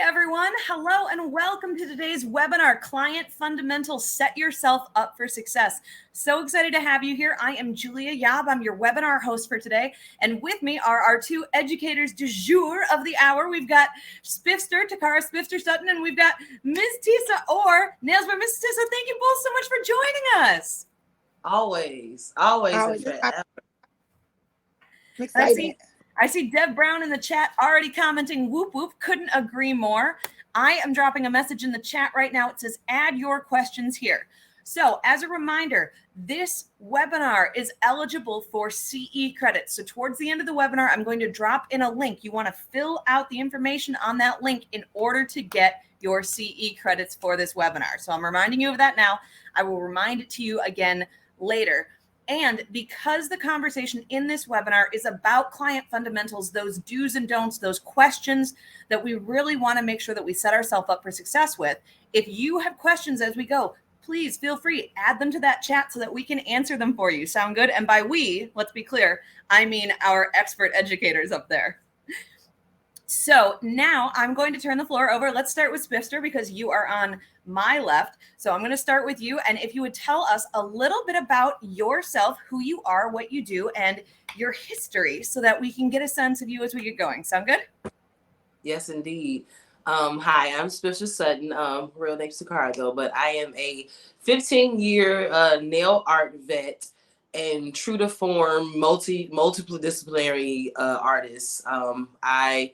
everyone. Hello and welcome to today's webinar, Client Fundamentals, Set Yourself Up for Success. So excited to have you here. I am Julia Yab. I'm your webinar host for today. And with me are our two educators du jour of the hour. We've got Spifster, Takara Spifster Sutton, and we've got Ms. Tisa, or Nails by Ms. Tisa. Thank you both so much for joining us. Always. I'm excited. I see Deb Brown in the chat already commenting, whoop, whoop, couldn't agree more. I am dropping a message in the chat right now. It says, add your questions here. So as a reminder, this webinar is eligible for CE credits. So towards the end of the webinar, I'm going to drop in a link. You want to fill out the information on that link in order to get your CE credits for this webinar. So I'm reminding you of that now. I will remind it to you again later. And because the conversation in this webinar is about client fundamentals, those do's and don'ts, those questions that we really want to make sure that we set ourselves up for success with, if you have questions as we go, please feel free, add them to that chat so that we can answer them for you. Sound good? And by we, let's be clear, I mean our expert educators up there. So now I'm going to turn the floor over. Let's start with Spifster because you are on my left. So I'm going to start with you. And if you would tell us a little bit about yourself, who you are, what you do, and your history so that we can get a sense of you as we get going. Sound good? Yes, indeed. Hi, I'm Spifster Sutton. Real name's Takara though, but I am a 15-year nail art vet and true to form multidisciplinary artist. I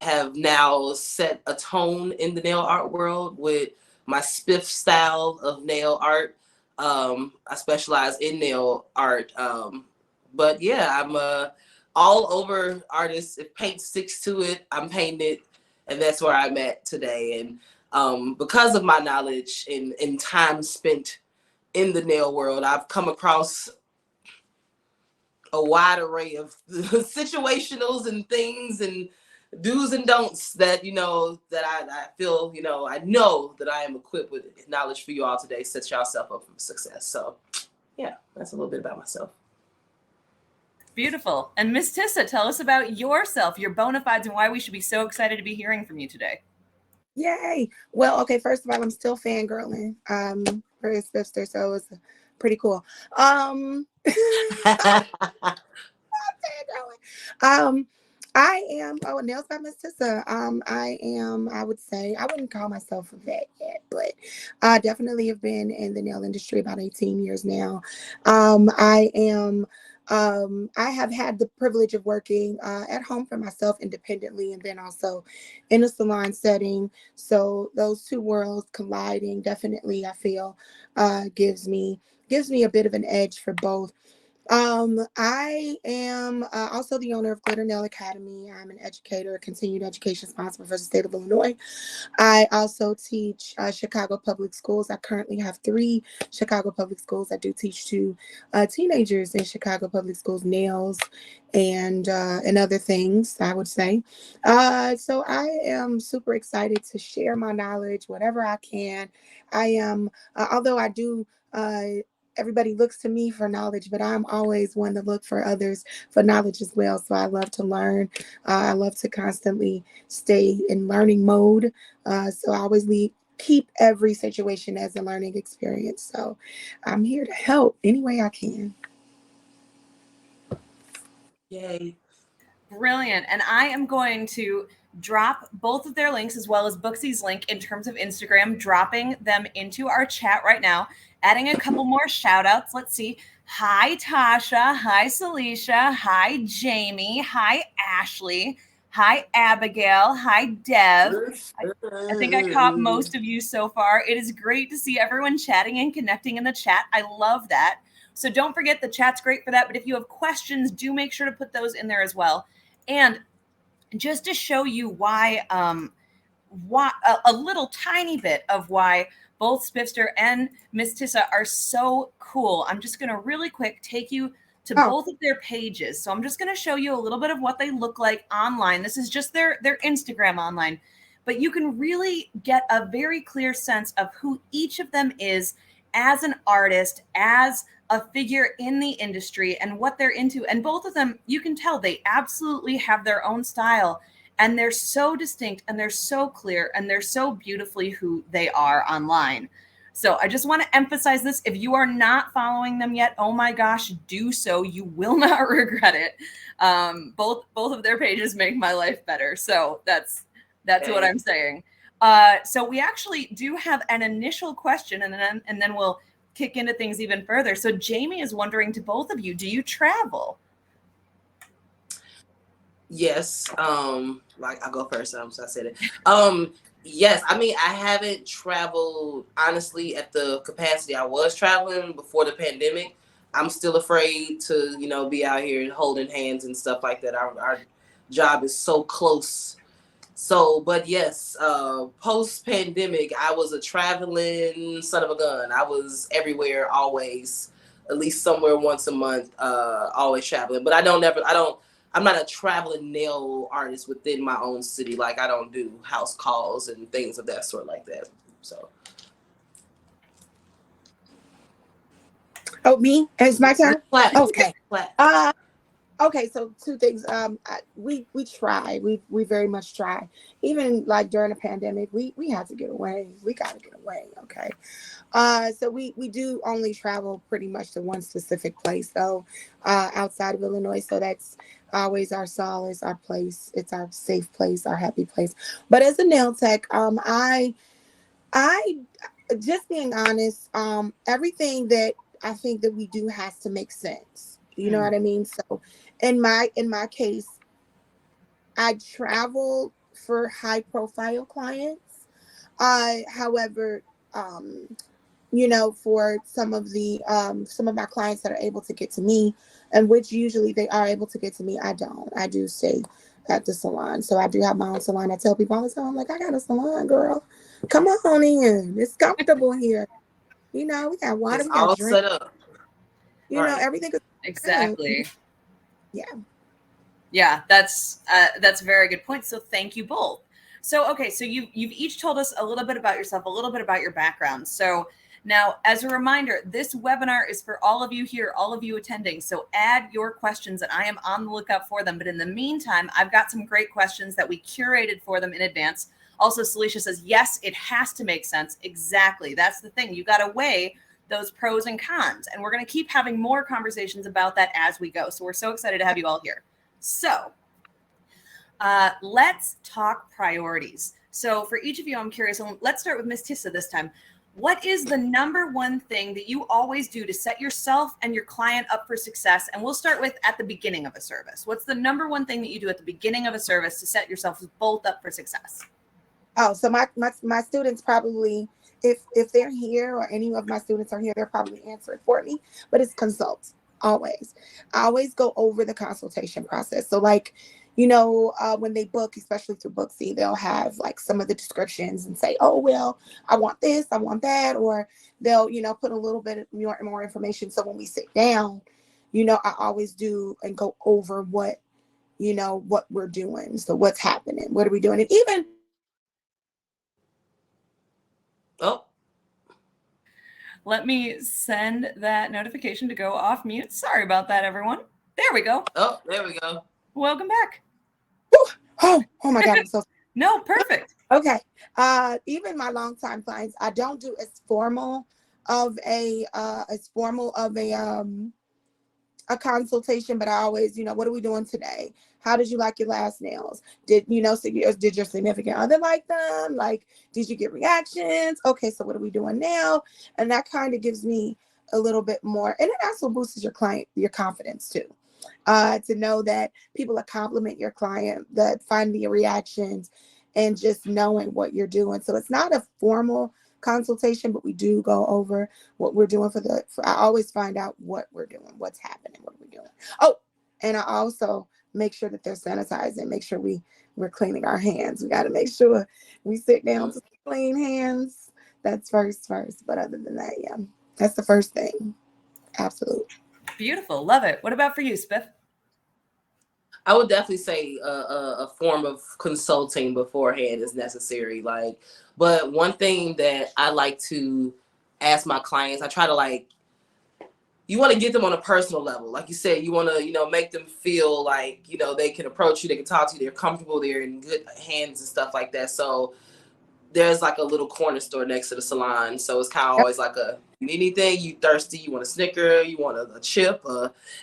have now set a tone in the nail art world with my spiff style of nail art. I specialize in nail art. But yeah, I'm a all over artist. If paint sticks to it, I'm painting it. And that's where I'm at today. And because of my knowledge and time spent in the nail world, I've come across a wide array of situationals and things and do's and don'ts that, that I feel, I know that I am equipped with knowledge for you all today. Set yourself up for success. So yeah, that's a little bit about myself. Beautiful. And Ms. Tisa, tell us about yourself, your bona fides, and why we should be so excited to be hearing from you today. Yay. Well, okay, first of all, I'm still fangirling for his sister, so it was pretty cool. I am, Nails by Miss Tissa. I would say, I wouldn't call myself a vet yet, but I definitely have been in the nail industry about 18 years now. I have had the privilege of working at home for myself independently and then also in a salon setting. So those two worlds colliding definitely, I feel, gives me a bit of an edge for both. I am also the owner of Glitter Nail Academy. I'm an educator, continued education sponsor for the state of Illinois. I also teach Chicago public schools. I currently have 3 Chicago public schools. I do teach to teenagers in Chicago public schools, nails and other things, I would say. So I am super excited to share my knowledge, whatever I can. I am, although I do, everybody looks to me for knowledge, but I'm always one to look for others for knowledge as well. So I love to learn. I love to constantly stay in learning mode. So I always keep every situation as a learning experience. So I'm here to help any way I can. Yay. Brilliant. And I am going to drop both of their links as well as Booksy's link in terms of Instagram, dropping them into our chat right now, adding a couple more shout outs. Let's see. Hi, Tasha. Hi, Celicia. Hi, Jamie. Hi, Ashley. Hi, Abigail. Hi, Dev. I think I caught most of you so far. It is great to see everyone chatting and connecting in the chat. I love that. So don't forget the chat's great for that. But if you have questions, do make sure to put those in there as well. And just to show you why a little tiny bit of why both Spifster and Miss Tissa are so cool, I'm just going to really quick take you to both of their pages. So I'm just going to show you a little bit of what they look like online. This is just their Instagram online, but you can really get a very clear sense of who each of them is as an artist, as a figure in the industry, and what they're into. And both of them, you can tell they absolutely have their own style and they're so distinct and they're so clear and they're so beautifully who they are online. So I just want to emphasize this. If you are not following them yet, oh my gosh, do so. You will not regret it. Both of their pages make my life better. So that's what I'm saying. So we actually do have an initial question, and then we'll kick into things even further. So Jamie is wondering to both of you, do you travel? Yes. Like I'll go first. So I said it. Yes. I mean, I haven't traveled honestly at the capacity I was traveling before the pandemic. I'm still afraid to, be out here holding hands and stuff like that. Our job is so close. So, but yes, post pandemic, I was a traveling son of a gun. I was everywhere, always, at least somewhere once a month, always traveling. But I'm not a traveling nail artist within my own city. Like I don't do house calls and things of that sort like that. So. Oh, me? It's my turn? Okay. Okay, so two things. We try. We very much try. Even like during the pandemic, we had to get away. We got to get away. Okay. So we do only travel pretty much to one specific place though, outside of Illinois. So that's always our solace, our place. It's our safe place, our happy place. But as a nail tech, I just being honest, everything that I think that we do has to make sense. You know what I mean? So in my case, I travel for high profile clients. However, for some of my clients that are able to get to me, and which usually they are able to get to me, I don't. I do stay at the salon. So I do have my own salon. I tell people all the time, like, I got a salon, girl. Come on in. It's comfortable here. We got water, It's we got all drink. set up. Everything is Exactly. Yeah, that's a very good point. So thank you both. So okay, so you've each told us a little bit about yourself, a little bit about your background. So now, as a reminder, this webinar is for all of you here, all of you attending. So add your questions, and I am on the lookout for them. But in the meantime, I've got some great questions that we curated for them in advance. Also, Celicia says, yes, it has to make sense. Exactly. That's the thing. You got to weigh those pros and cons. And we're going to keep having more conversations about that as we go. So we're so excited to have you all here. So let's talk priorities. So for each of you, I'm curious, and let's start with Miss Tisa this time. What is the number one thing that you always do to set yourself and your client up for success? And we'll start with at the beginning of a service. What's the number one thing that you do at the beginning of a service to set yourselves both up for success? Oh, so my students probably, if they're here or any of my students are here, they'll probably answer it for me, but it's consult. Always. I always go over the consultation process. So like, when they book, especially through Booksy, they'll have like some of the descriptions and say, oh, well, I want this, I want that, or they'll, put a little bit more information. So when we sit down, I always do and go over what we're doing. So what's happening? What are we doing? And even let me send that notification to go off mute. Sorry about that, everyone. There we go. Oh, there we go. Welcome back. Oh my God, I'm so no, perfect. Okay. Even my longtime clients, I don't do as formal of a consultation, but I always, what are we doing today? How did you like your last nails? Did your significant other like them? Like, did you get reactions? Okay, so what are we doing now? And that kind of gives me a little bit more, and it also boosts your confidence too. To know that people are compliment your client, that find the reactions, and just knowing what you're doing. So it's not a formal consultation, but we do go over what we're doing I always find out what we're doing, what's happening, what we're doing. Oh, and I also make sure that they're sanitizing, make sure we're cleaning our hands. We got to make sure we sit down to clean hands. That's first. But other than that, yeah, that's the first thing. Absolutely. Beautiful. Love it. What about for you, Spiff? I would definitely say a form of consulting beforehand is necessary. But one thing that I like to ask my clients, I try to you want to get them on a personal level. Like you said, you want to, you know, make them feel like, you know, they can approach you, they can talk to you, they're comfortable, they're in good hands and stuff like that. So there's like a little corner store next to the salon. So it's kind of always like you need anything, you thirsty, you want a Snicker, you want a chip,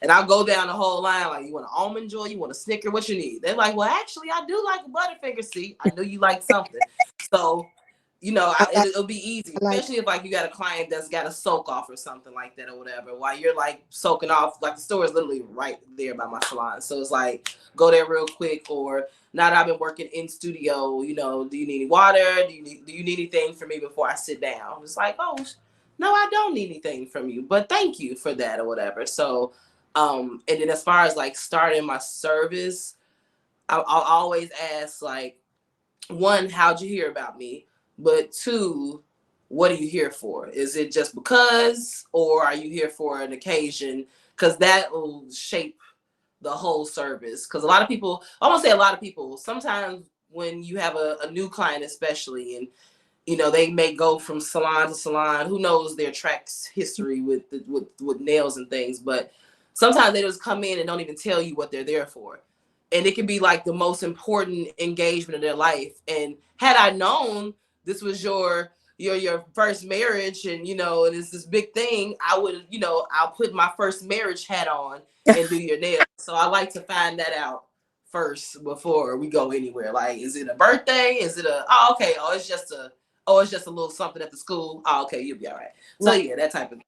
and I'll go down the whole line. Like, you want an Almond Joy, you want a Snicker, what you need? They're like, well, actually, I do like a Butterfinger. See, I knew you like something. So, you know, it'll be easy, especially if like you got a client that's got a soak off or something like that or whatever, while you're like soaking off. Like, the store is literally right there by my salon. So it's like, go there real quick. Or now that I've been working in studio, you know, do you need any water? Do you need anything from me before I sit down? It's like, oh, no, I don't need anything from you, but thank you for that or whatever. So, and then as far as like starting my service, I'll always ask, like, one, how'd you hear about me? But two, what are you here for? Is it just because, or are you here for an occasion? Because that will shape the whole service. Because a lot of people, I won't say a lot of people, sometimes when you have a new client especially, and you know, they may go from salon to salon, who knows their tracks history with nails and things, but sometimes they just come in and don't even tell you what they're there for. And it can be like the most important engagement of their life. And had I known this was your first marriage, and you know, and it's this big thing, I would, you know, I'll put my first marriage hat on and do your nails. So I like to find that out first before we go anywhere. Like, is it a birthday? Is it okay, it's just a little something at the school. Oh, okay, you'll be all right. So yeah, that type of thing.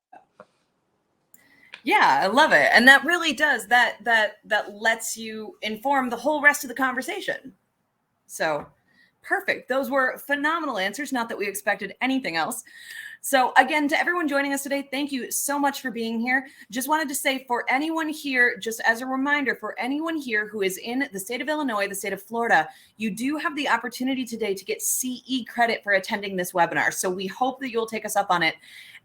Yeah, I love it. And that really does, that lets you inform the whole rest of the conversation. So perfect. Those were phenomenal answers. Not that we expected anything else. So again, to everyone joining us today, thank you so much for being here. Just wanted to say, for anyone here, just as a reminder, for anyone here who is in the state of Illinois, the state of Florida, you do have the opportunity today to get CE credit for attending this webinar. So we hope that you'll take us up on it.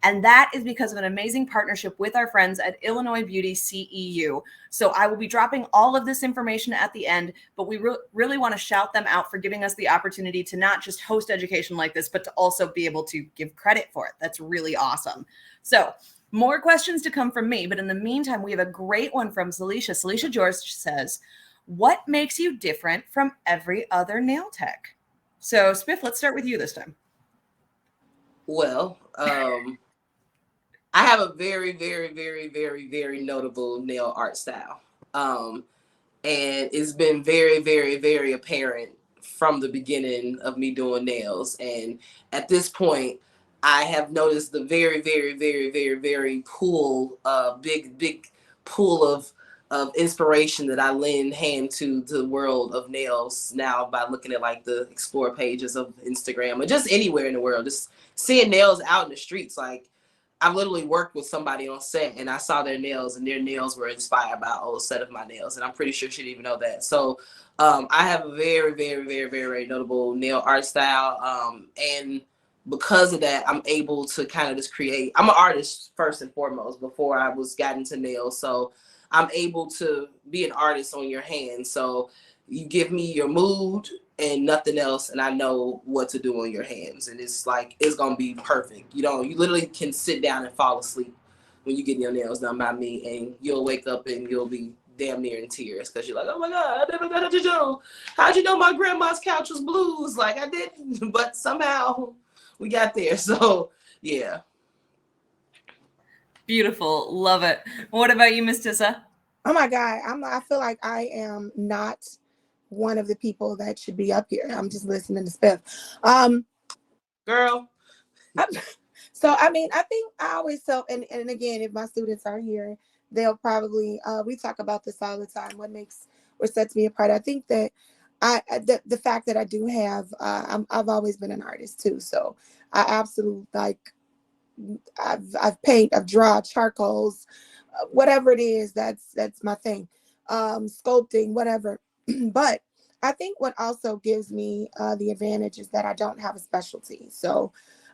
And that is because of an amazing partnership with our friends at Illinois Beauty CEU. So I will be dropping all of this information at the end, but we really want to shout them out for giving us the opportunity to not just host education like this, but to also be able to give credit for it. That's really awesome. So more questions to come from me, but in the meantime, we have a great one from Celicia. Celicia George says, what makes you different from every other nail tech? So Spiff, let's start with you this time. Well, I have a very, very, very, very, very notable nail art style. And it's been very, very, very apparent from the beginning of me doing nails. And at this point, I have noticed the very, very, very, very, very big pool of inspiration that I lend hand to the world of nails now by looking at like the explore pages of Instagram or just anywhere in the world, just seeing nails out in the streets. Like, I've literally worked with somebody on set and I saw their nails, and their nails were inspired by an old set of my nails. And I'm pretty sure she didn't even know that. So I have a very, very, very, very, very notable nail art style. And because of that, I'm able to kind of just create. I'm an artist first and foremost before I got into nails. So I'm able to be an artist on your hand. So you give me your mood and nothing else, and I know what to do on your hands, and it's like, it's gonna be perfect. You literally can sit down and fall asleep when you get your nails done by me, and you'll wake up and you'll be damn near in tears because you're like, oh my God, I never got to know. How'd you know my grandma's couch was blues? Like, I didn't, but somehow we got there. So yeah. Beautiful. Love it. What about you, Miss Tisa? Oh my God. I feel like I am not one of the people that should be up here. I'm just listening to Spiff. Girl. So, I mean, I think I always tell, and again, if my students are here, they'll probably, we talk about this all the time, what sets me apart. I think that the fact that I do have, I've always been an artist too. So I absolutely I've paint, I've drawn charcoals, whatever it is, that's my thing. Sculpting, whatever. But I think what also gives me the advantage is that I don't have a specialty. So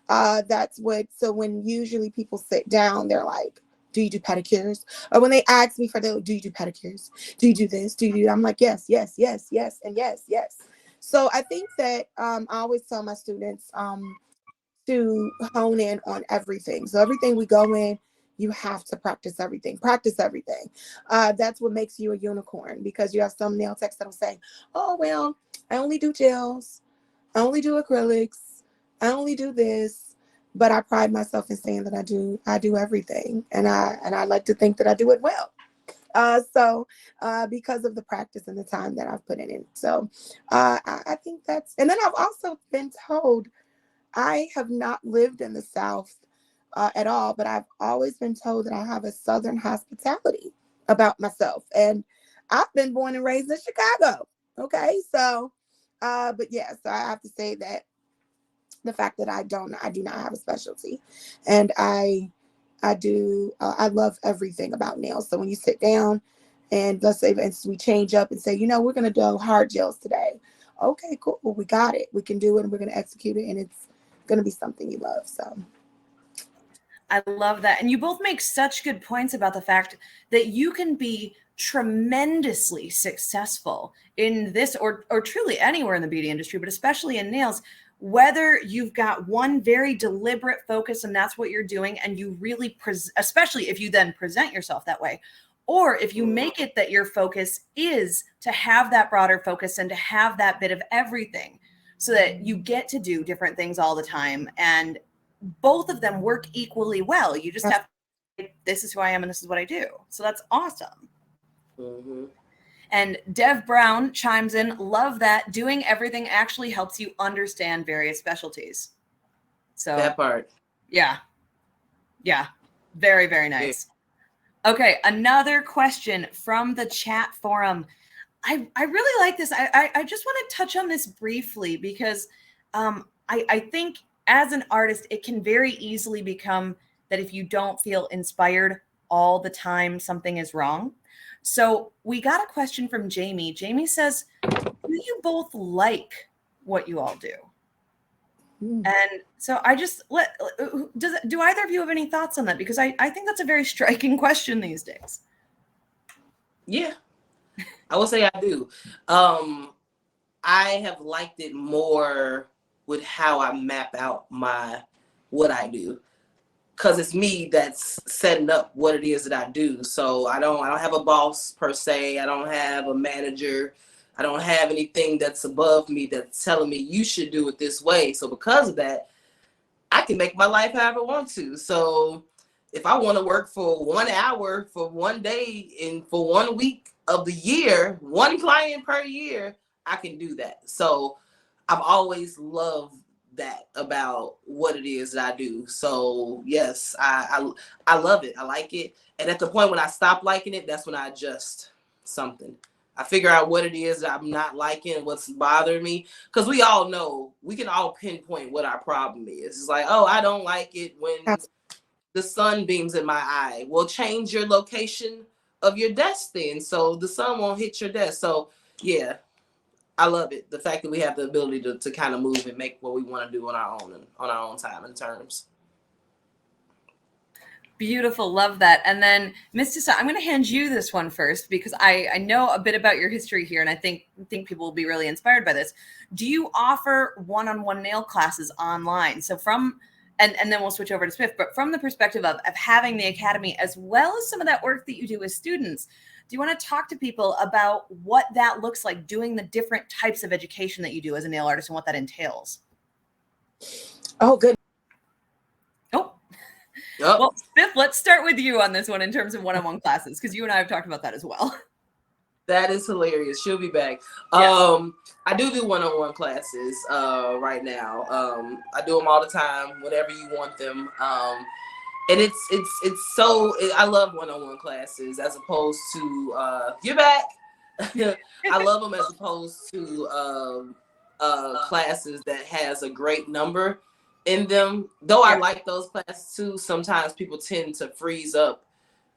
so when usually people sit down, they're like, do you do pedicures? Or when they ask me do you do pedicures? Do you do this? I'm like, yes, yes, yes, yes, and yes, yes. So I think that I always tell my students to hone in on everything. So everything we go in, you have to practice everything. Practice everything. That's what makes you a unicorn, because you have some nail techs that'll say, oh, well, I only do gels. I only do acrylics. I only do this. But I pride myself in saying that I do everything. And I like to think that I do it well. Because of the practice and the time that I've put in it. So I think that's, and then I've also been told, I have not lived in the South at all, but I've always been told that I have a Southern hospitality about myself. And I've been born and raised in Chicago. Okay. So, but yeah, so I have to say that the fact that I do not have a specialty, and I love everything about nails. So when you sit down and let's say we change up and say, we're going to do hard gels today. Okay, cool. We got it. We can do it and we're going to execute it. And it's going to be something you love. So I love that. And you both make such good points about the fact that you can be tremendously successful in this or truly anywhere in the beauty industry, but especially in nails, whether you've got one very deliberate focus and that's what you're doing, and you really, especially if you then present yourself that way, or if you make it that your focus is to have that broader focus and to have that bit of everything so that you get to do different things all the time. And both of them work equally well. You just have to say, this is who I am and this is what I do. So that's awesome. Mm-hmm. And Dev Brown chimes in, love that. Doing everything actually helps you understand various specialties. So that part. Yeah. Yeah. Very, very nice. Okay. Another question from the chat forum. I really like this. I just want to touch on this briefly because I think as an artist, it can very easily become that if you don't feel inspired all the time, something is wrong. So we got a question from Jamie. Jamie says, do you both like what you all do? And so I just do either of you have any thoughts on that? Because I think that's a very striking question these days. Yeah, I would say I do. I have liked it more with how I map out what I do. Because it's me that's setting up what it is that I do. So I don't have a boss per se. I don't have a manager. I don't have anything that's above me that's telling me you should do it this way. So because of that, I can make my life however I want to. So if I want to work for 1 hour for 1 day and for 1 week of the year, one client per year, I can do that. So I've always loved that about what it is that I do. So yes, I love it. I like it. And at the point when I stop liking it, that's when I adjust something. I figure out what it is that I'm not liking, what's bothering me. Because we all know, we can all pinpoint what our problem is. It's like, oh, I don't like it when the sun beams in my eye. Well, change your location of your desk then, so the sun won't hit your desk. So yeah, I love it. The fact that we have the ability to kind of move and make what we want to do on our own time and terms. Beautiful. Love that. And then Ms. Tisa, I'm going to hand you this one first because I know a bit about your history here, and I think people will be really inspired by this. Do you offer one-on-one nail classes online? So and then we'll switch over to Spiff, but from the perspective of having the academy, as well as some of that work that you do with students, do you want to talk to people about what that looks like, doing the different types of education that you do as a nail artist and what that entails? Oh, good. Oh, well, Spiff, let's start with you on this one in terms of one-on-one classes, because you and I have talked about that as well. That is hilarious. She'll be back. Yes. I do one-on-one classes right now. I do them all the time, whenever you want them. And it's so, I love one-on-one classes as opposed to, you're back. I love them as opposed to classes that has a great number in them. Though I like those classes too, sometimes people tend to freeze up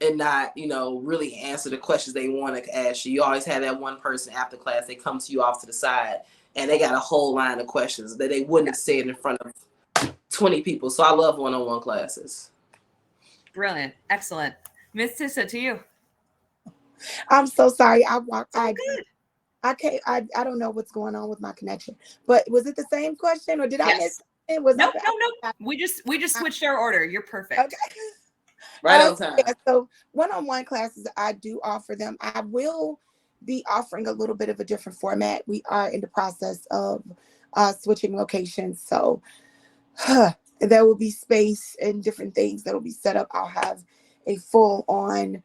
and not, really answer the questions they want to ask you. You always have that one person after class, they come to you off to the side and they got a whole line of questions that they wouldn't have said in front of 20 people. So I love one-on-one classes. Brilliant. Excellent. Miss Tisa, to you. I'm so sorry. I can't. I don't know what's going on with my connection. But was it the same question or did I miss it? No. We just switched our order. You're perfect. Okay. Right on time. Yeah, so one-on-one classes, I do offer them. I will be offering a little bit of a different format. We are in the process of switching locations. So there will be space and different things that will be set up. I'll have a full on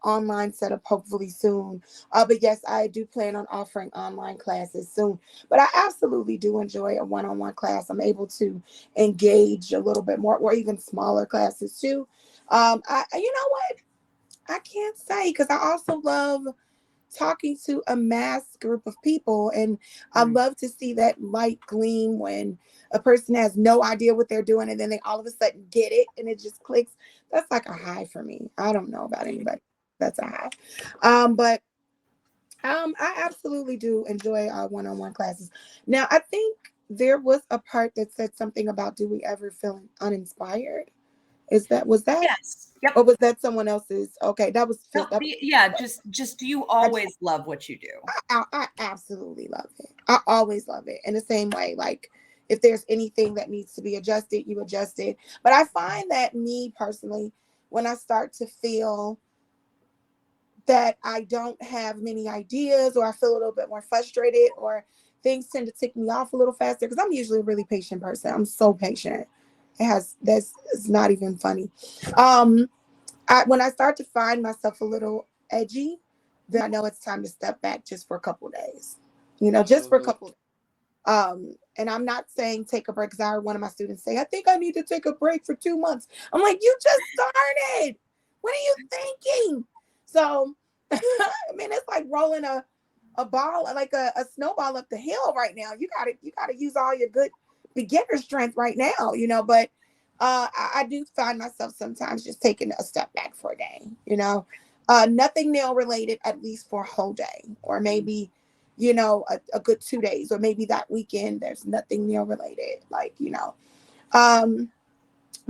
online setup hopefully soon. But yes, I do plan on offering online classes soon. But I absolutely do enjoy a one-on-one class. I'm able to engage a little bit more, or even smaller classes too. You know what? I can't say, because I also love talking to a mass group of people, and I love to see that light gleam when a person has no idea what they're doing and then they all of a sudden get it and it just clicks. That's like a high for me. I don't know about anybody. That's a high. But I absolutely do enjoy one-on-one classes. Now, I think there was a part that said something about, do we ever feel uninspired? Was that? Yes. Yep. Or was that someone else's? Okay, that was No, yeah, just do you always love what you do? I absolutely love it. I always love it. In the same way, like if there's anything that needs to be adjusted, you adjust it. But I find that me personally, when I start to feel that I don't have many ideas, or I feel a little bit more frustrated, or things tend to tick me off a little faster, because I'm usually a really patient person. I'm so patient. It's not even funny. When I start to find myself a little edgy, then I know it's time to step back just for a couple of days, just for a couple of and I'm not saying take a break, because I heard one of my students say, I think I need to take a break for 2 months. I'm like, you just started. What are you thinking? So, I mean, it's like rolling a ball, like a snowball up the hill right now. You gotta use all your good beginner strength right now, but I do find myself sometimes just taking a step back for a day, nothing nail related, at least for a whole day, or maybe, a good 2 days, or maybe that weekend, there's nothing nail related, but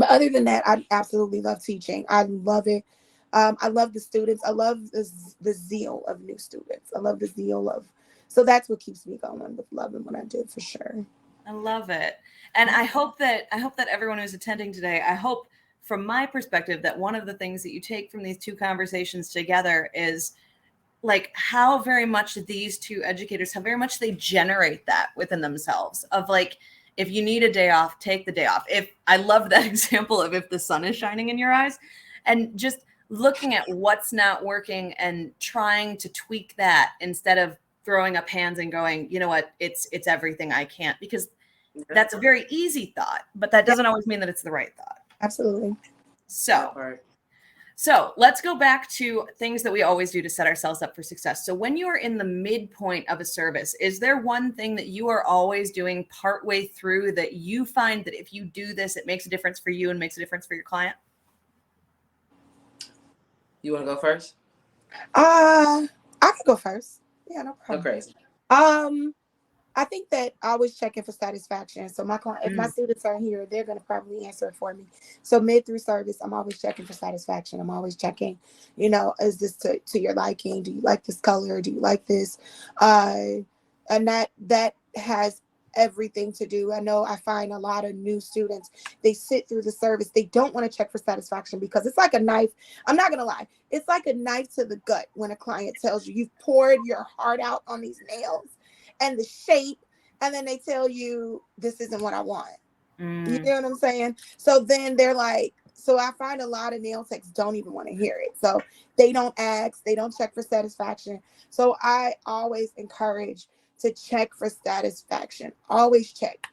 other than that, I absolutely love teaching. I love it. I love the students. I love the zeal of new students. I love the zeal so that's what keeps me going with loving what I do, for sure. I love it. And I hope that everyone who's attending today, I hope from my perspective that one of the things that you take from these two conversations together is like how very much these two educators, how very much they generate that within themselves of like, if you need a day off, take the day off. I love that example of if the sun is shining in your eyes, and just looking at what's not working and trying to tweak that instead of throwing up hands and going, you know what, it's everything, I can't, because that's a very easy thought, but that doesn't always mean that it's the right thought. Absolutely. So let's go back to things that we always do to set ourselves up for success. So when you are in the midpoint of a service, is there one thing that you are always doing partway through that you find that if you do this, it makes a difference for you and makes a difference for your client? You want to go first? I can go first. Yeah, no problem. Go crazy. I think that I always checking for satisfaction. So my client, if my students are here, they're going to probably answer it for me. So mid through service, I'm always checking for satisfaction. I'm always checking, is this to your liking? Do you like this color? Do you like this? And that has everything to do. I know I find a lot of new students, they sit through the service. They don't want to check for satisfaction because it's like a knife. I'm not going to lie. It's like a knife to the gut when a client tells you you've poured your heart out on these nails and the shape, and then they tell you this isn't what I want. You know what I'm saying? So then they're like, so I find a lot of nail techs don't even want to hear it. So they don't ask, they don't check for satisfaction. So I always encourage to check for satisfaction. Always check.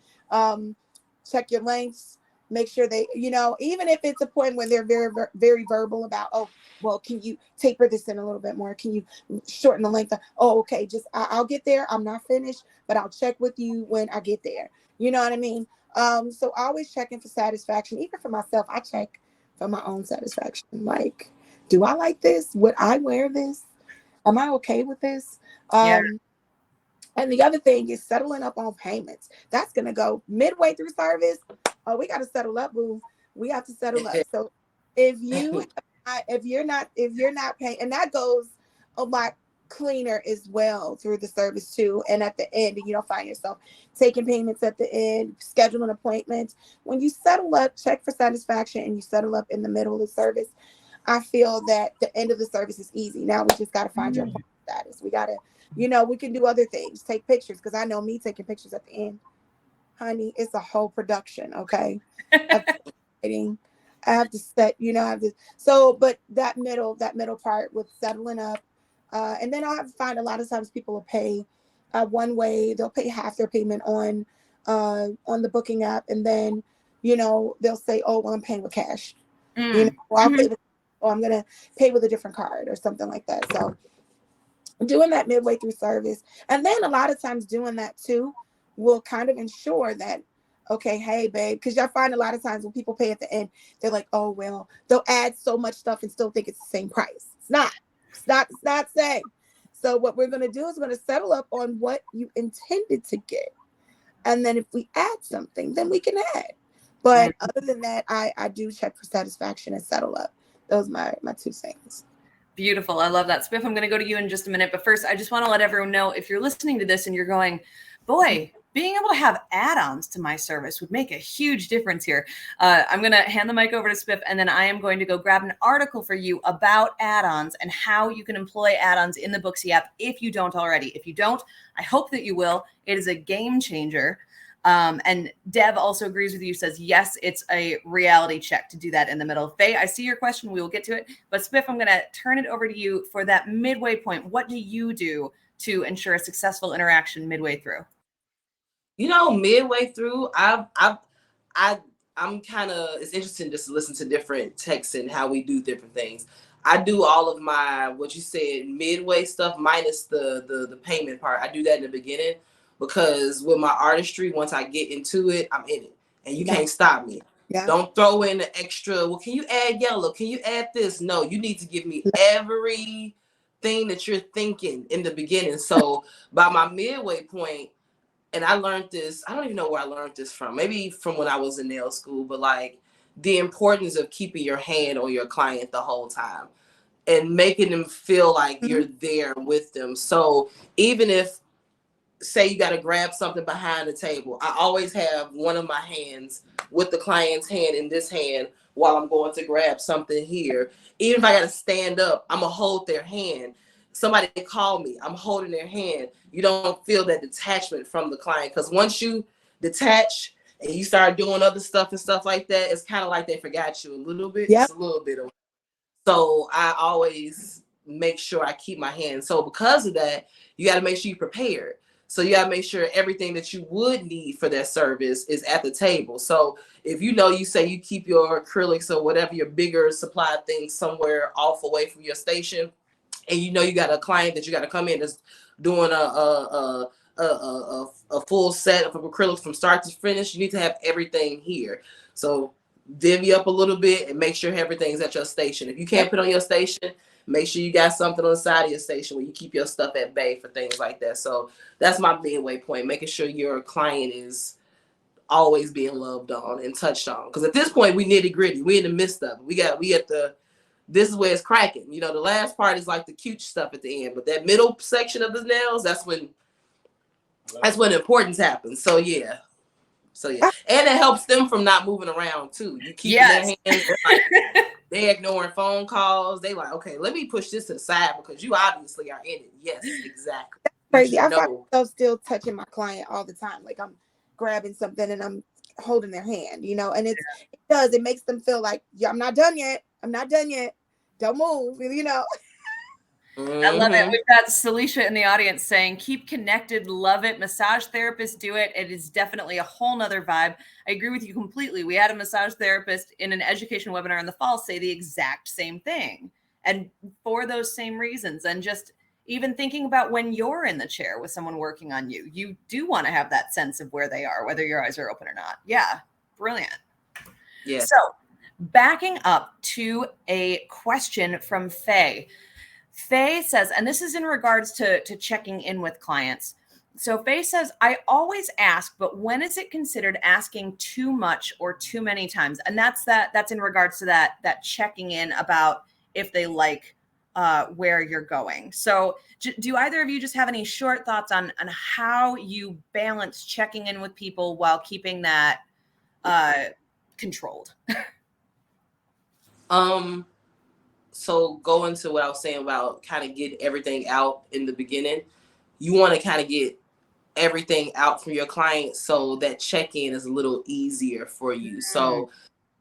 Check your lengths. Make sure they, even if it's a point when they're very, very verbal about, oh, well, can you taper this in a little bit more? Can you shorten the length? Oh, okay, I'll get there. I'm not finished, but I'll check with you when I get there. You know what I mean? So always checking for satisfaction. Even for myself, I check for my own satisfaction. Like, do I like this? Would I wear this? Am I okay with this? And the other thing is settling up on payments. That's going to go midway through service. Oh, we got to settle up, boo. We have to settle up. So if you're not paying, and that goes cleaner as well through the service too. And at the end, you don't find yourself taking payments at the end, scheduling appointments. When you settle up, check for satisfaction, and you settle up in the middle of the service, I feel that the end of the service is easy. Now we just got to find your appointment status. We got to, we can do other things, take pictures, because I know me taking pictures at the end, honey, it's a whole production, okay? I have to set, I have to. So, but that middle part with settling up, and then I have to find a lot of times people will pay one way. They'll pay half their payment on the booking app, and then they'll say, "Oh, well, I'm paying with cash." Or I'll pay with, or I'm gonna pay with a different card or something like that. So, doing that midway through service, and then a lot of times doing that too will kind of ensure that, okay, hey, babe, because y'all find a lot of times when people pay at the end, they're like, oh, well, they'll add so much stuff and still think it's the same price. It's not same. So what we're going to do is we're going to settle up on what you intended to get. And then if we add something, then we can add. But other than that, I do check for satisfaction and settle up. Those are my 2 things. Beautiful. I love that. Spiff, I'm going to go to you in just a minute. But first, I just want to let everyone know, if you're listening to this and you're going, boy, being able to have add-ons to my service would make a huge difference here. I'm going to hand the mic over to Spiff, and then I am going to go grab an article for you about add-ons and how you can employ add-ons in the Booksy app if you don't already. If you don't, I hope that you will. It is a game changer. And Dev also agrees with you, says, yes, it's a reality check to do that in the middle. Faye, I see your question. We will get to it. But Spiff, I'm going to turn it over to you for that midway point. What do you do to ensure a successful interaction midway through? Midway through, I'm kind of, it's interesting just to listen to different texts and how we do different things. I do all of my, what you said, midway stuff minus the payment part. I do that in the beginning because with my artistry, once I get into it, I'm in it and you can't stop me. Yeah. Don't throw in the extra, well, can you add yellow? Can you add this? No, you need to give me everything that you're thinking in the beginning. So by my midway point, and I learned this, I don't even know where I learned this from, maybe from when I was in nail school, but like the importance of keeping your hand on your client the whole time and making them feel like you're there with them. So even if, say you got to grab something behind the table, I always have one of my hands with the client's hand in this hand while I'm going to grab something here. Even if I got to stand up, I'm going to hold their hand. Somebody call me, I'm holding their hand. You don't feel that detachment from the client, because once you detach and you start doing other stuff and stuff like that, it's kind of like they forgot you a little bit. Yep. Just a little bit. So I always make sure I keep my hand. So because of that, you got to make sure you're prepared. So you got to make sure everything that you would need for that service is at the table. So if you say you keep your acrylics or whatever, your bigger supply things somewhere off away from your station, and you got a client that you got to come in that's doing a full set of acrylics from start to finish, you need to have everything here. So divvy up a little bit and make sure everything's at your station. If you can't put on your station, make sure you got something on the side of your station where you keep your stuff at bay for things like that. So that's my midway point, making sure your client is always being loved on and touched on. Because at this point, we nitty gritty. We in the midst of it. This is where it's cracking. The last part is like the cute stuff at the end, but that middle section of the nails, that's when importance happens. So yeah. And it helps them from not moving around too. You keep their hands, they ignoring phone calls. They like, okay, let me push this to the side because you obviously are in it. Yes, exactly. Crazy. I find myself still touching my client all the time. Like I'm grabbing something and I'm holding their hand, and it makes them feel like, yeah, I'm not done yet. Don't move, I love it. We've got Celicia in the audience saying, keep connected, love it. Massage therapists do it. It is definitely a whole nother vibe. I agree with you completely. We had a massage therapist in an education webinar in the fall say the exact same thing. And for those same reasons. And just even thinking about when you're in the chair with someone working on you, you do want to have that sense of where they are, whether your eyes are open or not. Yeah. Brilliant. Yeah. So backing up to a question from Faye. Faye says, and this is in regards to checking in with clients. So Faye says, I always ask, but when is it considered asking too much or too many times? And that's in regards to that checking in about if they like where you're going. So do either of you just have any short thoughts on how you balance checking in with people while keeping that controlled? So going to what I was saying about kind of getting everything out in the beginning, you want to kind of get everything out from your client so that check-in is a little easier for you. So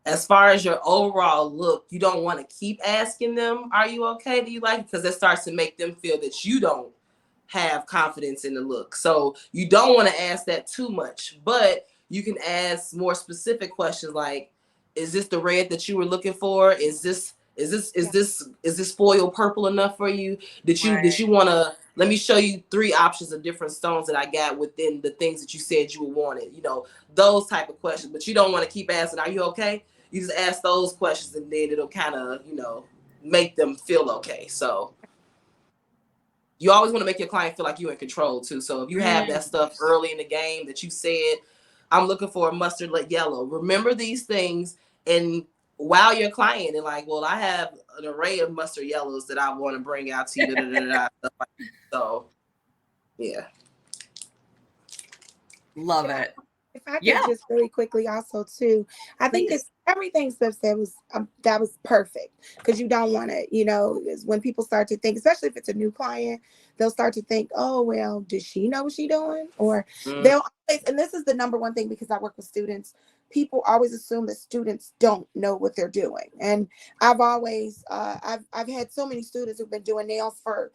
as far as your overall look, you don't want to keep asking them, are you okay? Do you like it? Because that starts to make them feel that you don't have confidence in the look. So you don't want to ask that too much, but you can ask more specific questions like, is this the red that you were looking for? Is this foil purple enough for you? Did you want to, let me show you 3 options of different stones that I got within the things that you said you wanted, those type of questions. But you don't want to keep asking, are you okay? You just ask those questions and then it'll kind of, make them feel okay. So you always want to make your client feel like you're in control too. So if you have that stuff early in the game that you said, I'm looking for a mustard yellow, remember these things. And wow your client and like, well, I have an array of mustard yellows that I want to bring out to you. So yeah. Love it. If I could just really quickly also too, I think it's everything Steph said was that was perfect, because you don't want to, when people start to think, especially if it's a new client, they'll start to think, oh, well, does she know what she's doing? Or they'll always, and this is the number one thing, because I work with students, people always assume that students don't know what they're doing. And I've always, I've had so many students who've been doing nails for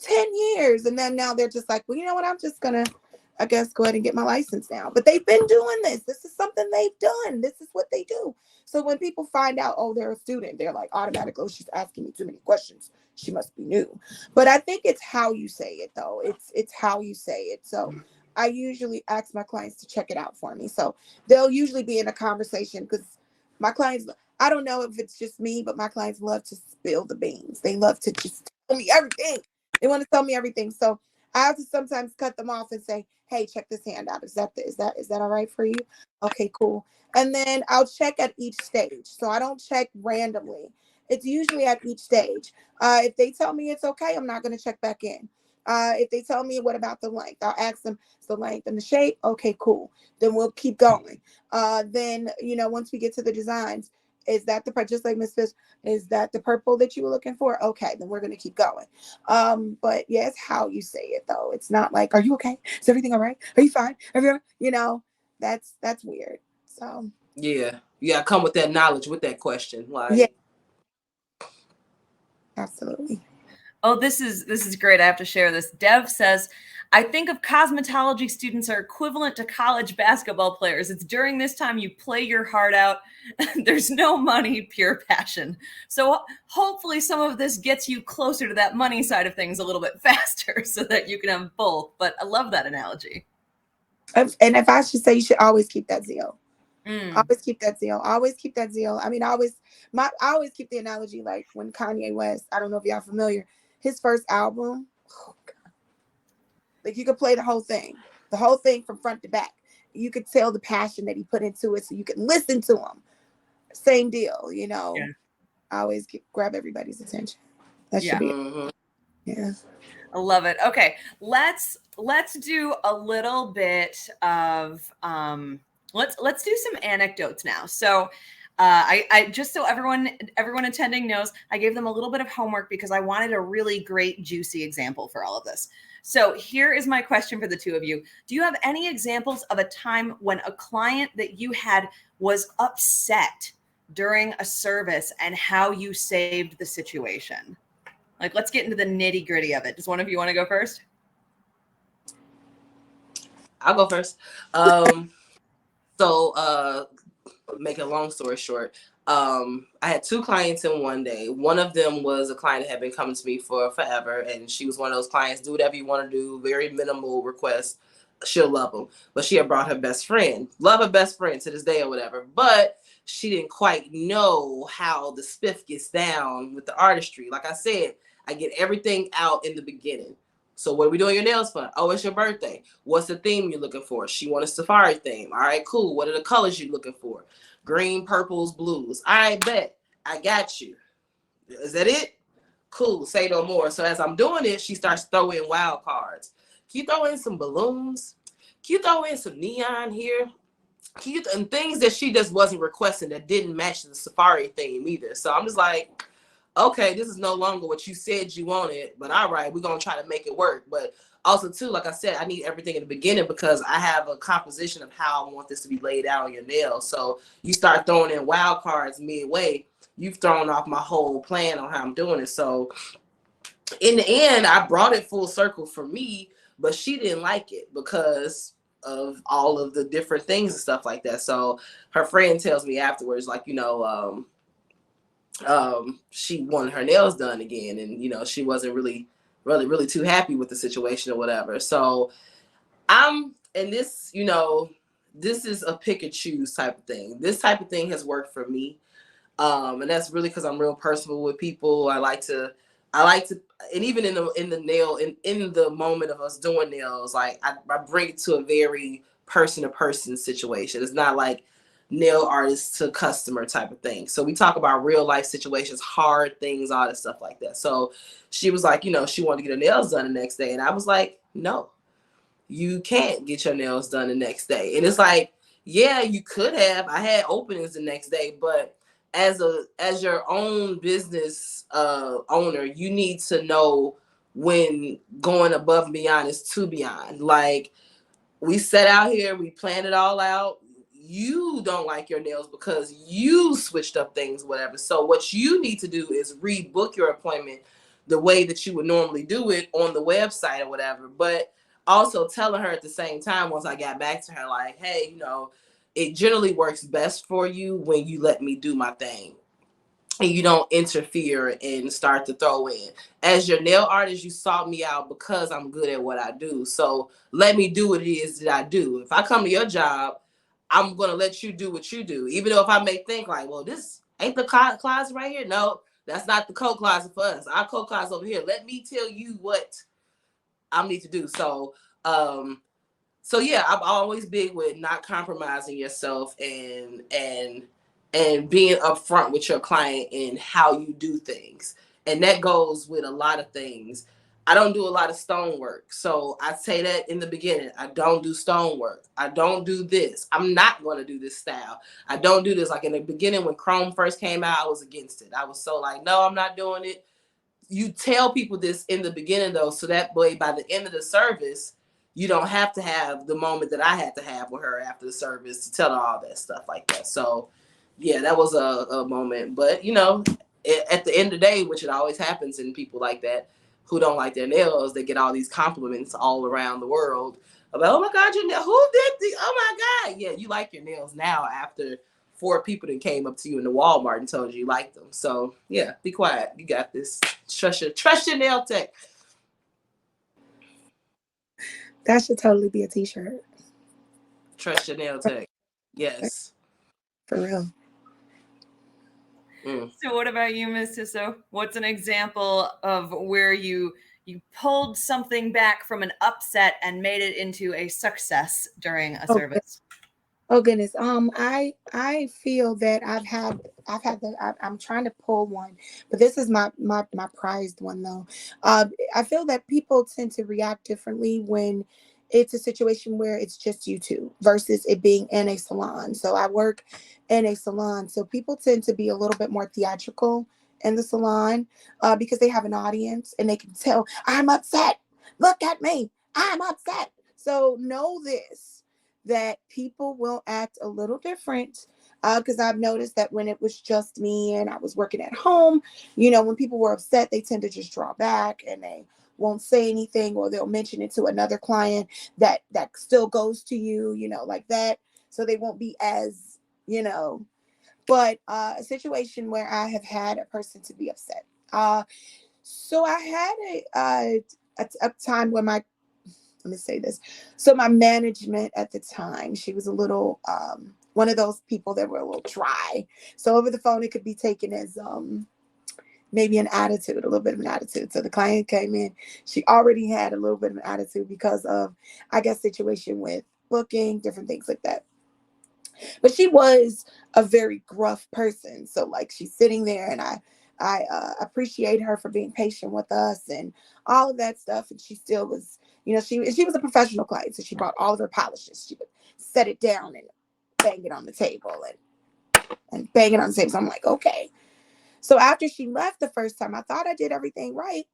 10 years. And then now they're just like, well, you know what? I'm just going to, I guess, go ahead and get my license now. But they've been doing this. This is something they've done. This is what they do. So when people find out, oh, they're a student, they're like automatically, oh, she's asking me too many questions. She must be new. But I think it's how you say it, though. It's how you say it. So I usually ask my clients to check it out for me. So they'll usually be in a conversation, because my clients, I don't know if it's just me, but my clients love to spill the beans. They love to just tell me everything. They want to tell me everything. So I have to sometimes cut them off and say, hey, check this hand out. Is that all right for you? Okay, cool. And then I'll check at each stage. So I don't check randomly. It's usually at each stage. If they tell me it's okay, I'm not going to check back in. If they tell me, what about the length? I'll ask them, is the length and the shape? Okay, cool. Then we'll keep going. Then, once we get to the designs, is that just like Miss Fish, is that the purple that you were looking for? Okay, then we're going to keep going. But yeah, it's how you say it, though. It's not like, are you okay? Is everything all right? Are you fine? That's weird. So yeah, you gotta come with that knowledge with that question. Like, yeah, absolutely. Oh, this is great. I have to share this. Dev says, I think of cosmetology students are equivalent to college basketball players. It's during this time you play your heart out. There's no money, pure passion. So hopefully some of this gets you closer to that money side of things a little bit faster so that you can have both. But I love that analogy. And if I should say, you should always keep that zeal. Always keep that zeal. Always keep that zeal. I mean, I always keep the analogy, like when Kanye West, I don't know if y'all familiar, his first album, oh God. Like you could play the whole thing from front to back. You could tell the passion that he put into it, so you could listen to him. Same deal, Yeah. I always grab everybody's attention. That should be it. Yeah. I love it. Okay, let's do a little bit of let's do some anecdotes now. So I just so everyone attending knows, I gave them a little bit of homework because I wanted a really great, juicy example for all of this. So here is my question for the two of you. Do you have any examples of a time when a client that you had was upset during a service and how you saved the situation? Like, let's get into the nitty gritty of it. Does one of you want to go first? I'll go first. So make a long story short, I had 2 clients in one day. One of them was a client that had been coming to me for forever, and she was one of those clients, do whatever you want to do, very minimal requests, she'll love them. But she had brought her best friend, love her best friend to this day or whatever, but she didn't quite know how the spiff gets down with the artistry. Like I said, I get everything out in the beginning. So what are we doing your nails for? Oh, it's your birthday. What's the theme you're looking for? She wants a safari theme. All right, cool. What are the colors you're looking for? Green, purples, blues. All right, bet. I got you. Is that it? Cool, say no more. So as I'm doing it, she starts throwing wild cards. Can you throw in some balloons? Can you throw in some neon here? Can you and things that she just wasn't requesting that didn't match the safari theme either. So I'm just like, okay, this is no longer what you said you wanted, but all right, we're gonna try to make it work. But also too, like I said, I need everything in the beginning because I have a composition of how I want this to be laid out on your nails. So you start throwing in wild cards midway, you've thrown off my whole plan on how I'm doing it. So in the end, I brought it full circle for me, but she didn't like it because of all of the different things and stuff like that. So her friend tells me afterwards, like, she wanted her nails done again, and she wasn't really too happy with the situation or whatever. So and this is a pick and choose type of thing. This type of thing has worked for me. And that's really because I'm real personable with people. I like to, and even in the nail, in the moment of us doing nails, like I bring it to a very person to person situation. It's not like nail artist to customer type of thing. So we talk about real life situations, hard things, all that stuff like that. So she was like, she wanted to get her nails done the next day. And I was like, no, you can't get your nails done the next day. And it's like, yeah, you could have. I had openings the next day, but as your own business owner, you need to know when going above and beyond is too beyond. Like, we set out here, we planned it all out. You don't like your nails because you switched up things, whatever. So what you need to do is rebook your appointment the way that you would normally do it on the website or whatever. But also telling her at the same time, once I got back to her, like, hey, it generally works best for you when you let me do my thing and you don't interfere and start to throw in. As your nail artist, you sought me out because I'm good at what I do. So let me do what it is that I do. If I come to your job, I'm going to let you do what you do. Even though if I may think like, well, this ain't the closet right here. No, that's not the coat closet for us. Our coat closet over here. Let me tell you what I need to do. So yeah, I'm always big with not compromising yourself and being upfront with your client in how you do things. And that goes with a lot of things. I don't do a lot of stonework. So I say that in the beginning. I don't do stonework. I don't do this. I'm not going to do this style. I don't do this. Like in the beginning when Chrome first came out, I was against it. I was so like, no, I'm not doing it. You tell people this in the beginning though, so that way by the end of the service, you don't have to have the moment that I had to have with her after the service to tell her all that stuff like that. So yeah, that was a moment. But at the end of the day, which it always happens in people like that who don't like their nails, they get all these compliments all around the world about, oh my God, your nail, who did the, oh my God. Yeah, you like your nails now after 4 people that came up to you in the Walmart and told you like them. So yeah, be quiet. You got this. Trust your nail tech. That should totally be a t-shirt. Trust your nail tech. Yes. For real. So what about you, Ms. Tisa? What's an example of where you pulled something back from an upset and made it into a success during a service? Oh goodness. I feel that I'm trying to pull one, but this is my prized one though. I feel that people tend to react differently when it's a situation where it's just you two versus it being in a salon. So I work in a salon, so people tend to be a little bit more theatrical in the salon because they have an audience and they can tell I'm upset. Look at me. I'm upset. So know this, that people will act a little different because I've noticed that when it was just me and I was working at home, when people were upset, they tend to just draw back and they won't say anything, or they'll mention it to another client that still goes to you, like that. So they won't be as, but a situation where I have had a person to be upset. So I had a time when let me say this. So my management at the time, she was a little, one of those people that were a little dry. So over the phone, it could be taken as maybe a little bit of an attitude. So the client came in, she already had a little bit of an attitude because of, I guess, situation with booking, different things like that. But she was a very gruff person. So like she's sitting there and I appreciate her for being patient with us and all of that stuff. And she still was, she was a professional client. So she bought all of her polishes. She would set it down and bang it on the table and bang it on the table. So I'm like, okay. So after she left the first time, I thought I did everything right.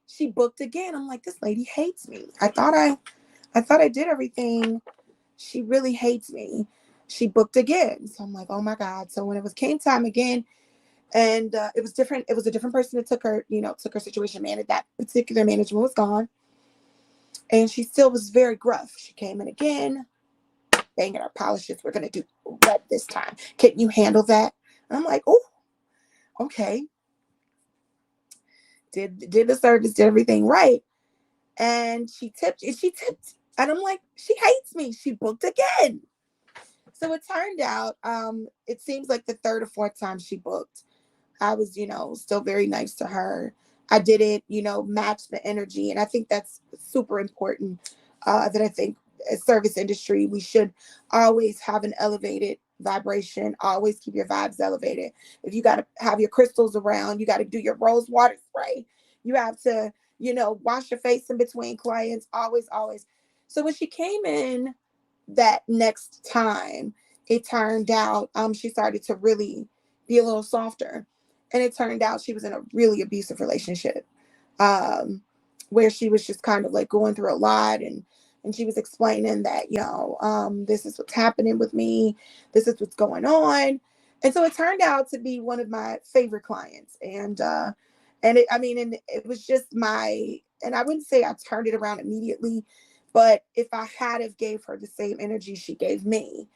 She booked again. I'm like, this lady hates me. I thought I did everything. She really hates me. She booked again. So I'm like, oh my God. So when came time again, and it was different. It was a different person that took her situation. That particular management was gone. And she still was very gruff. She came in again, banging our polishes. We're going to do red this time. Can you handle that? And I'm like, oh, okay. Did the service, did everything right. And she tipped. And I'm like, she hates me. She booked again. So it turned out, it seems like the third or fourth time she booked, I was, still very nice to her. I didn't, match the energy. And I think that's super important, that I think as service industry, we should always have an elevated vibration, always keep your vibes elevated. If you got to have your crystals around, you got to do your rose water spray. You have to, wash your face in between clients, always, always. So when she came in that next time, it turned out, she started to really be a little softer. And it turned out she was in a really abusive relationship, where she was just kind of like going through a lot. And she was explaining that, this is what's happening with me. This is what's going on. And so it turned out to be one of my favorite clients. And it was just and I wouldn't say I turned it around immediately, but if I had have gave her the same energy she gave me,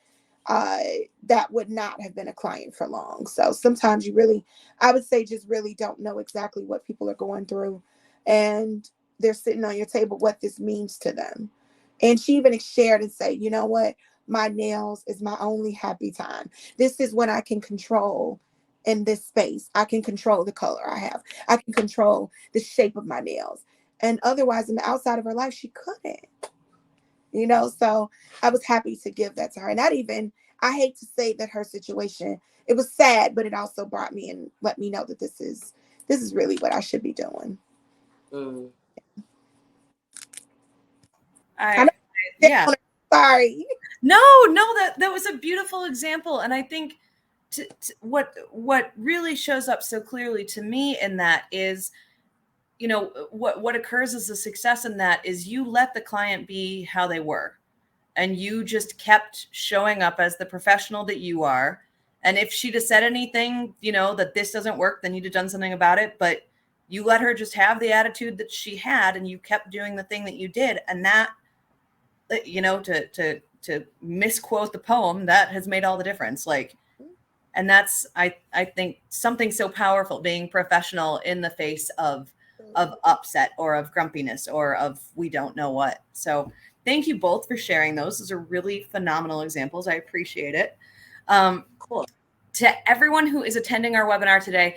that would not have been a client for long. So sometimes I would say, just really don't know exactly what people are going through, and they're sitting on your table, what this means to them. And she even shared and say, you know what, my nails is my only happy time. This is when I can control in this space. I can control the color I have. I can control the shape of my nails. And otherwise, in the outside of her life, she couldn't. So I was happy to give that to her. And I hate to say that her situation, it was sad, but it also brought me and let me know that this is really what I should be doing. Mm. Yeah. Sorry. No, that was a beautiful example. And I think what really shows up so clearly to me in that is, what occurs as a success in that is you let the client be how they were. And you just kept showing up as the professional that you are. And if she'd have said anything, that this doesn't work, then you'd have done something about it. But you let her just have the attitude that she had, and you kept doing the thing that you did. And that, to misquote the poem, that has made all the difference. And that's, I think, something so powerful, being professional in the face of upset or of grumpiness or of we don't know what. So thank you both for sharing those. Those are really phenomenal examples. I appreciate it. Cool. To everyone who is attending our webinar today,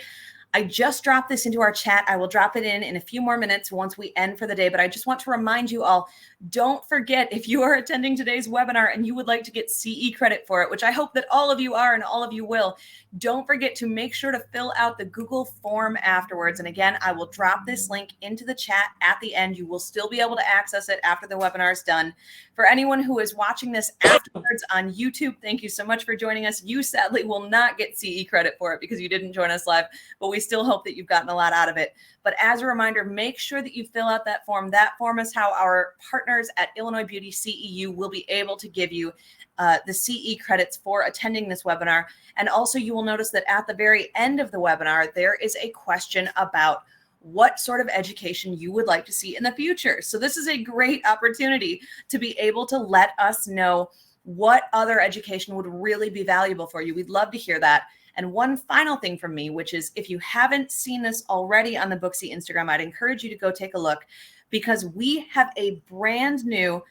I just dropped this into our chat. I will drop it in a few more minutes once we end for the day. But I just want to remind you all, don't forget, if you are attending today's webinar and you would like to get CE credit for it, which I hope that all of you are and all of you will, don't forget to make sure to fill out the Google form afterwards. And again, I will drop this link into the chat at the end. You will still be able to access it after the webinar is done. For anyone who is watching this afterwards on YouTube, thank you so much for joining us. You sadly will not get CE credit for it because you didn't join us live, but we still hope that you've gotten a lot out of it. But as a reminder, make sure that you fill out that form. That form is how our partners at Illinois Beauty CEU will be able to give you the CE credits for attending this webinar. And also you will notice that at the very end of the webinar, there is a question about what sort of education you would like to see in the future. So this is a great opportunity to be able to let us know what other education would really be valuable for you. We'd love to hear that. And one final thing from me, which is if you haven't seen this already on the Booksy Instagram, I'd encourage you to go take a look, because we have a brand new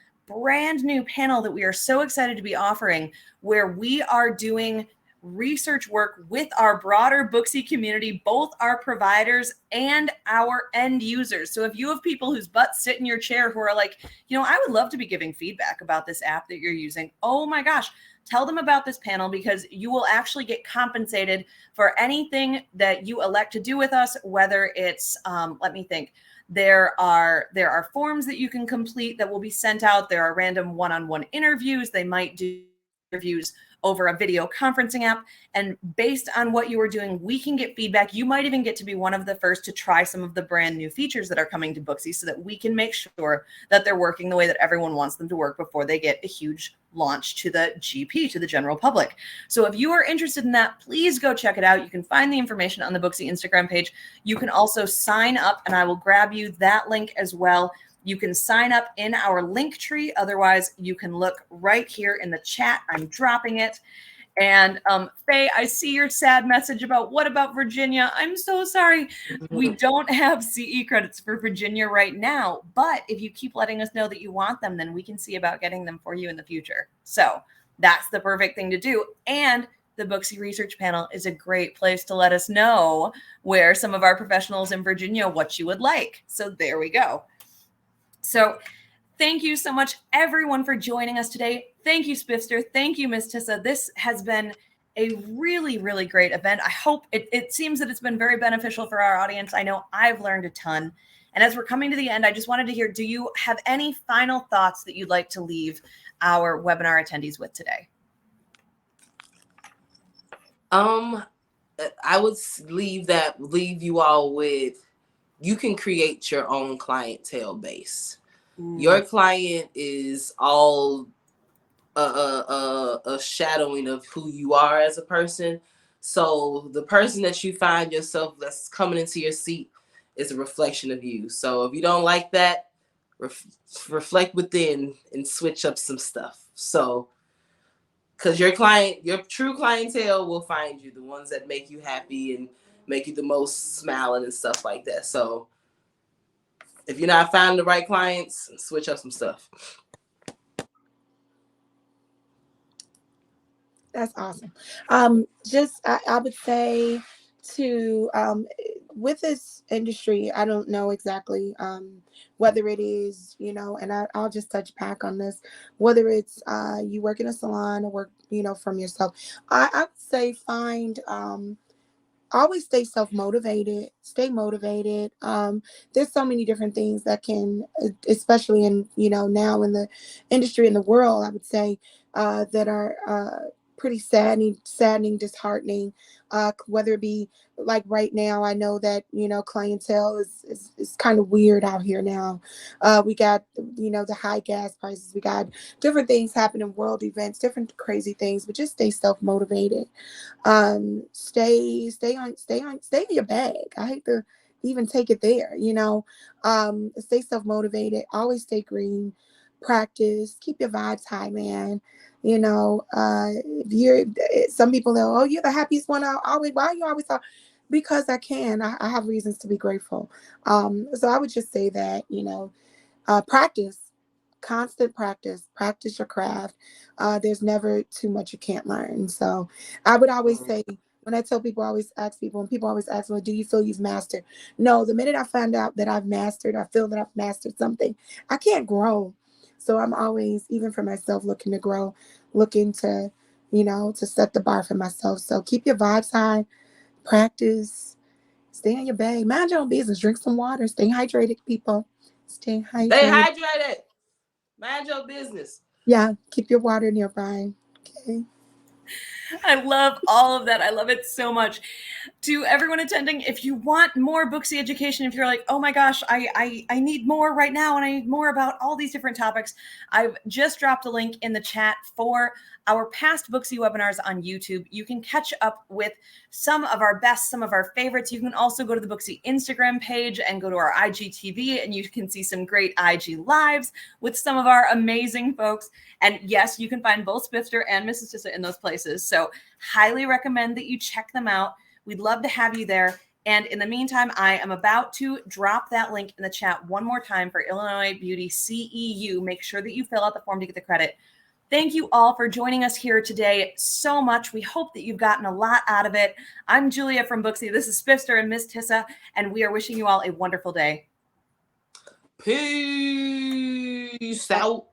panel that we are so excited to be offering, where we are doing research work with our broader Booksy community, both our providers and our end users. So if you have people whose butts sit in your chair who are like, I would love to be giving feedback about this app that you're using. Oh my gosh, tell them about this panel, because you will actually get compensated for anything that you elect to do with us, whether it's, let me think. There are forms that you can complete that will be sent out. There are random one-on-one interviews. They might do interviews over a video conferencing app. And based on what you are doing, we can get feedback. You might even get to be one of the first to try some of the brand new features that are coming to Booksy, so that we can make sure that they're working the way that everyone wants them to work before they get a huge launch to the GP, to the general public. So if you are interested in that, please go check it out. You can find the information on the Booksy Instagram page. You can also sign up, and I will grab you that link as well. You can sign up in our link tree. Otherwise, you can look right here in the chat. I'm dropping it. And Faye, I see your sad message about what about Virginia? I'm so sorry. We don't have CE credits for Virginia right now. But if you keep letting us know that you want them, then we can see about getting them for you in the future. So that's the perfect thing to do. And the Booksy Research Panel is a great place to let us know where some of our professionals in Virginia, what you would like. So there we go. So thank you so much, everyone, for joining us today. Thank you, Spifster. Thank you, Ms. Tisa. This has been a really, really great event. I hope it seems that it's been very beneficial for our audience. I know I've learned a ton. And as we're coming to the end, I just wanted to hear, do you have any final thoughts that you'd like to leave our webinar attendees with today? I would leave you all with, you can create your own clientele base. Your client is all a shadowing of who you are as a person. So the person that you find yourself that's coming into your seat is a reflection of you. So if you don't like that, reflect within and switch up some stuff. So, because your true clientele will find you, the ones that make you happy and make you the most smiling and stuff like that. So if you're not finding the right clients, switch up some stuff. That's awesome. I would say to with this industry, I don't know exactly whether it is, and I'll just touch back on this, whether it's you work in a salon or work, from yourself. I would say find always stay self-motivated, stay motivated. There's so many different things that can, especially in, now in the industry, in the world, I would say, that are pretty saddening, disheartening, whether it be like right now. I know that, clientele is kind of weird out here now. We got, the high gas prices, we got different things happening, world events, different crazy things, but just stay self-motivated. Stay in your bag. I hate to even take it there, stay self-motivated, always stay green, practice, keep your vibes high, man. If you're, some people know, oh, you're the happiest one. Why you always talk? Because I can. I have reasons to be grateful. So I would just say that, practice, constant practice your craft. There's never too much you can't learn. So I would always say, when I tell people, I always ask people, and people always ask me, do you feel you've mastered? No, the minute I find out that I've mastered, I feel that I've mastered something, I can't grow. So I'm always, even for myself, looking to grow, looking to, to set the bar for myself. So keep your vibes high, practice, stay in your bag, mind your own business, drink some water, stay hydrated, people. Stay hydrated. Stay hydrated. Mind your business. Yeah, keep your water nearby. Okay. I love all of that. I love it so much. To everyone attending, if you want more Booksy education, if you're like, oh my gosh, I need more right now, and I need more about all these different topics, I've just dropped a link in the chat for our past Booksy webinars on YouTube. You can catch up with some of our best, some of our favorites. You can also go to the Booksy Instagram page and go to our IGTV, and you can see some great IG lives with some of our amazing folks. And yes, you can find both Spifster and Mrs. Tisa in those places. So highly recommend that you check them out. We'd love to have you there. And in the meantime, I am about to drop that link in the chat one more time for Illinois Beauty CEU. Make sure that you fill out the form to get the credit. Thank you all for joining us here today so much. We hope that you've gotten a lot out of it. I'm Julia from Booksy. This is Spifster and Miss Tisa, and we are wishing you all a wonderful day. Peace out.